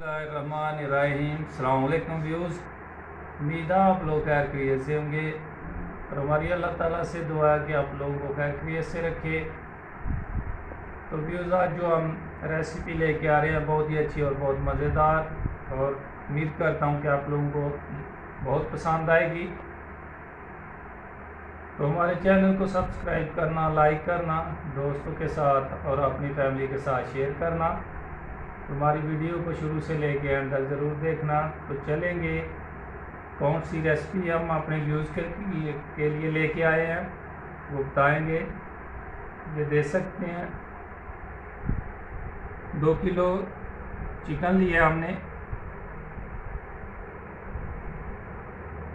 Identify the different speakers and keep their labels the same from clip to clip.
Speaker 1: बिस्मिल्लाहिर्रहमानिर्रहीम। अस्सलाम वालेकुम व्यूज़। उम्मीद है आप लोग खैर खैरियत से होंगे और हमारी अल्लाह ताला से दुआ है कि आप लोगों को खैर खैरियत से रखे। तो व्यूज़, आज जो हम रेसिपी लेके आ रहे हैं बहुत ही अच्छी और बहुत मज़ेदार, और उम्मीद करता हूँ कि आप लोगों को बहुत पसंद आएगी। तो हमारे चैनल को सब्सक्राइब करना, लाइक करना, दोस्तों के साथ और अपनी फैमिली के साथ शेयर करना। हमारी वीडियो को शुरू से लेके एंड तक ज़रूर देखना। तो चलेंगे, कौन सी रेसिपी हम अपने व्यूज़ के लिए लेके आए हैं वो बताएंगे। ये दे सकते हैं 2 किलो चिकन लिया हमने।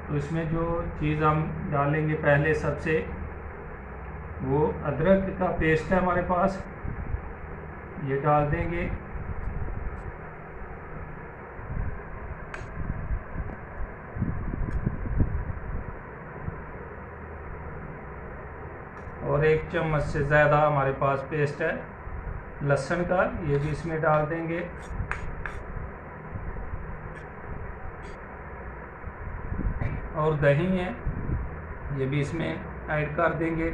Speaker 1: तो इसमें जो चीज़ हम डालेंगे पहले सबसे, वो अदरक का पेस्ट है हमारे पास, ये डाल देंगे। और 1 चम्मच से ज़्यादा हमारे पास पेस्ट है लहसुन का, ये भी इसमें डाल देंगे। और दही है, ये भी इसमें ऐड कर देंगे।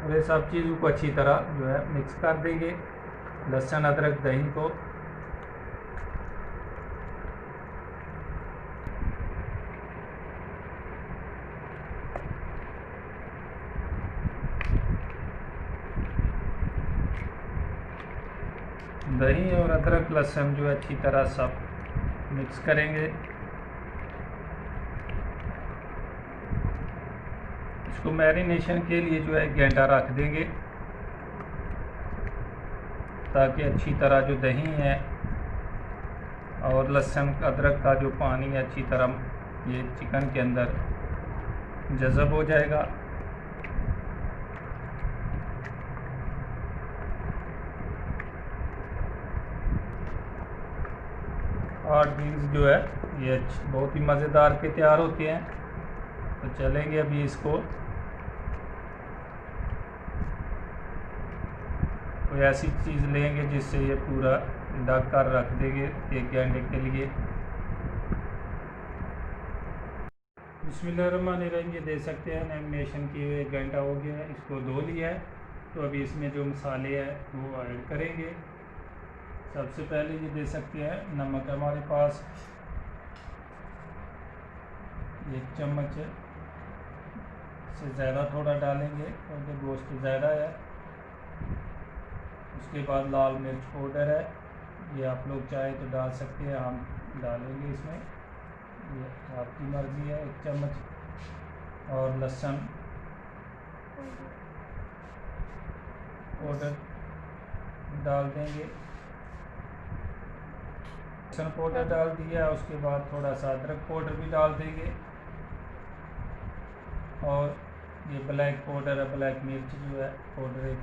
Speaker 1: और ये सब चीज़ों को अच्छी तरह जो है मिक्स कर देंगे, लहसुन अदरक दही को। दही और अदरक लहसुन जो है अच्छी तरह सब मिक्स करेंगे। इसको मैरिनेशन के लिए जो है 1 घंटा रख देंगे, ताकि अच्छी तरह जो दही है और लहसुन अदरक का जो पानी है अच्छी तरह ये चिकन के अंदर जज़ब हो जाएगा। और बीन्स जो है ये बहुत ही मज़ेदार के तैयार होते हैं। तो चलेंगे अभी इसको कोई ऐसी चीज़ लेंगे जिससे ये पूरा ढक कर रख देंगे 1 घंटे के लिए। बिस्मिल्लाहिर्रहमानिर्रहीम। ये दे सकते हैं मैरिनेशन किए 1 घंटा हो गया है, इसको धो लिया है। तो अभी इसमें जो मसाले हैं वो ऐड करेंगे। सबसे पहले ये दे सकते हैं नमक हमारे पास 1 चम्मच से ज़्यादा थोड़ा डालेंगे क्योंकि गोश्त ज़्यादा है। उसके बाद लाल मिर्च पाउडर है, ये आप लोग चाहे तो डाल सकते हैं, हम डालेंगे इसमें, ये आपकी मर्ज़ी है। 1 चम्मच और लहसुन पाउडर डाल देंगे। लहसुन पाउडर डाल दिया, उसके बाद थोड़ा सा अदरक पाउडर भी डाल देंगे। और ये ब्लैक पाउडर है, ब्लैक मिर्च जो है पाउडर 1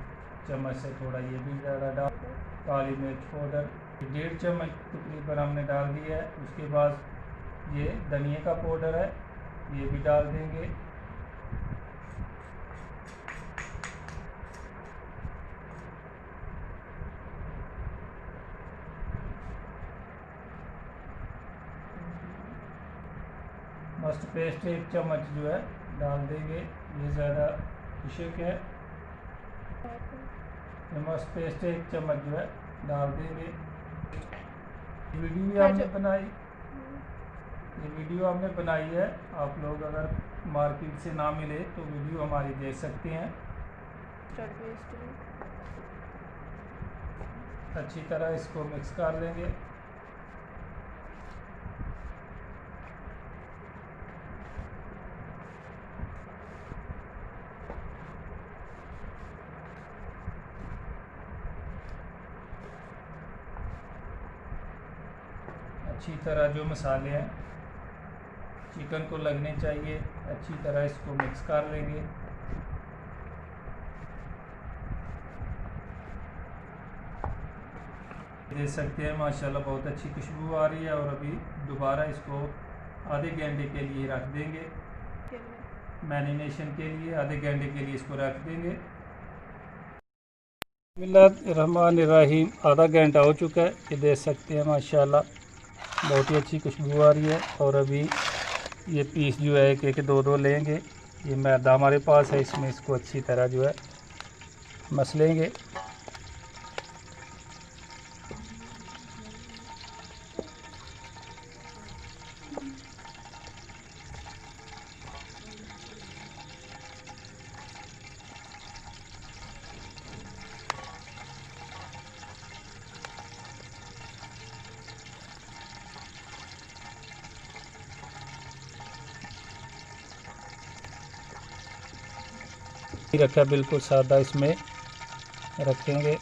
Speaker 1: चम्मच से थोड़ा ये भी ज़्यादा डाल। काली मिर्च पाउडर 1.5 चम्मच तकरीबन हमने डाल दिया है। उसके बाद ये धनिया का पाउडर है, ये भी डाल देंगे। मस्ट पेस्ट 1 चम्मच जो है डाल देंगे, ये ज़्यादा खुशक है। मस्ट पेस्ट 1 चम्मच जो है डाल देंगे। वीडियो हमने बनाई, ये वीडियो हमने बनाई है, आप लोग अगर मार्केट से ना मिले तो वीडियो हमारी देख सकते हैं। अच्छी तरह इसको मिक्स कर लेंगे। अच्छी तरह जो मसाले हैं चिकन को लगने चाहिए, अच्छी तरह इसको मिक्स कर लेंगे। देख सकते हैं माशाल्लाह बहुत अच्छी खुशबू आ रही है। और अभी दोबारा इसको आधे घंटे के लिए रख देंगे, मैरिनेशन के लिए आधे घंटे के लिए इसको रख देंगे। बिस्मिल्लाहिर्रहमानिर्रहीम। आधा घंटा हो चुका है, ये देख सकते हैं माशाल्लाह बहुत ही अच्छी खुशबू आ रही है। और अभी ये पीस जो है एक दो दो लेंगे। ये मैदा हमारे पास है, इसमें इसको अच्छी तरह जो है मसलेंगे। रखा बिल्कुल सादा इसमें रखेंगे।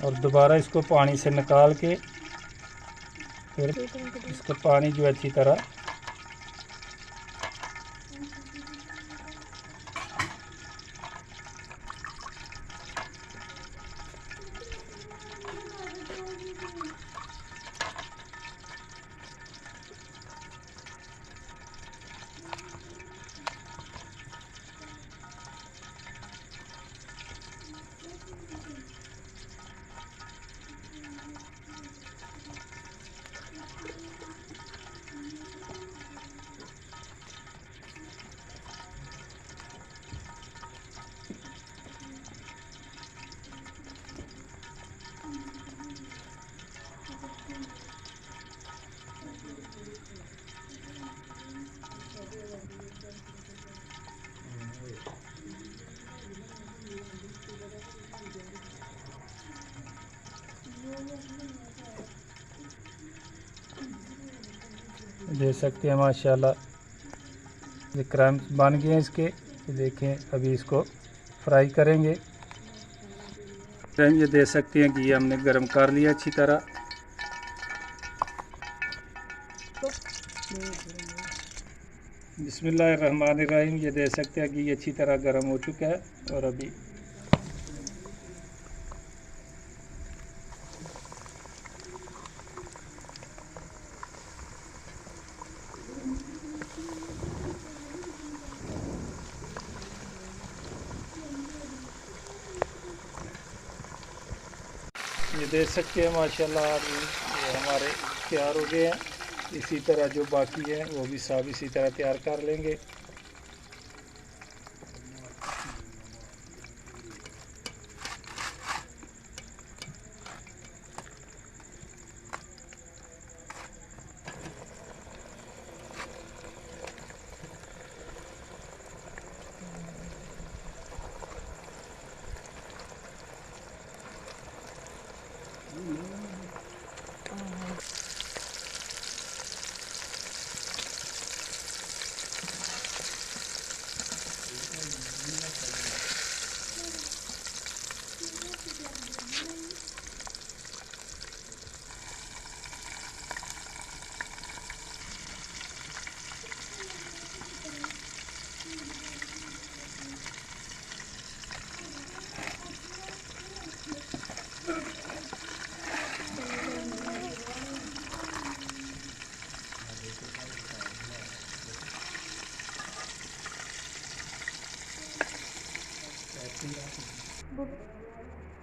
Speaker 1: और दोबारा इसको पानी से निकाल के फिर इसको पानी जो अच्छी तरह देख सकते हैं माशाल्लाह ये क्रम्स बन गए हैं इसके। ये देखें अभी इसको फ्राई करेंगे। ये देख सकते हैं कि ये हमने गर्म कर लिया अच्छी तरह। बिस्मिल्लाहिर्रहमानिर्रहीम। ये देख सकते हैं कि ये अच्छी तरह गर्म हो चुका है। और अभी ये देख सकते हैं माशाल्लाह ये हमारे तैयार हो गए हैं। इसी तरह जो बाकी है वो भी सब इसी तरह तैयार कर लेंगे।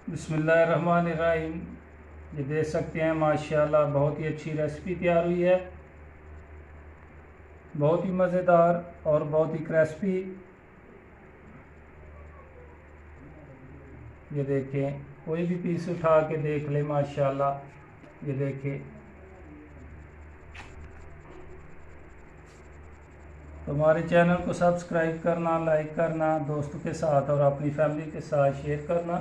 Speaker 1: बिस्मिल्लाहिर्रहमानिर्रहीम। ये देख सकते हैं माशाल्लाह बहुत ही अच्छी रेसिपी तैयार हुई है। बहुत ही मज़ेदार और बहुत ही क्रिस्पी। ये देखें कोई भी पीस उठा के देख ले माशाल्लाह। ये देखें तो हमारे चैनल को सब्सक्राइब करना, लाइक करना, दोस्तों के साथ और अपनी फैमिली के साथ शेयर करना।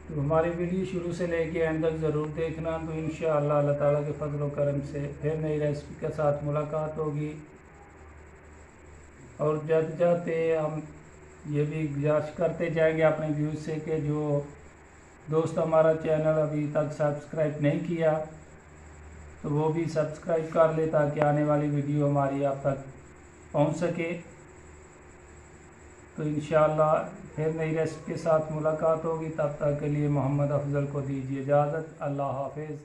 Speaker 1: तो हमारी वीडियो शुरू से लेके एंड तक ज़रूर देखना। तो इंशाअल्लाह अल्लाह ताला के फजल व करम से फिर नई रेसिपी के साथ मुलाकात होगी। और जाते जाते हम ये भी गुजारिश करते जाएंगे अपने व्यूज़ से कि जो दोस्त हमारा चैनल अभी तक सब्सक्राइब नहीं किया तो वो भी सब्सक्राइब कर ले ताकि आने वाली वीडियो हमारी आप तक पहुंच सके। तो इंशाअल्लाह फिर नई रेसिपी के साथ मुलाकात होगी। तब तक के लिए मोहम्मद अफजल को दीजिए इजाज़त। अल्लाह हाफिज़।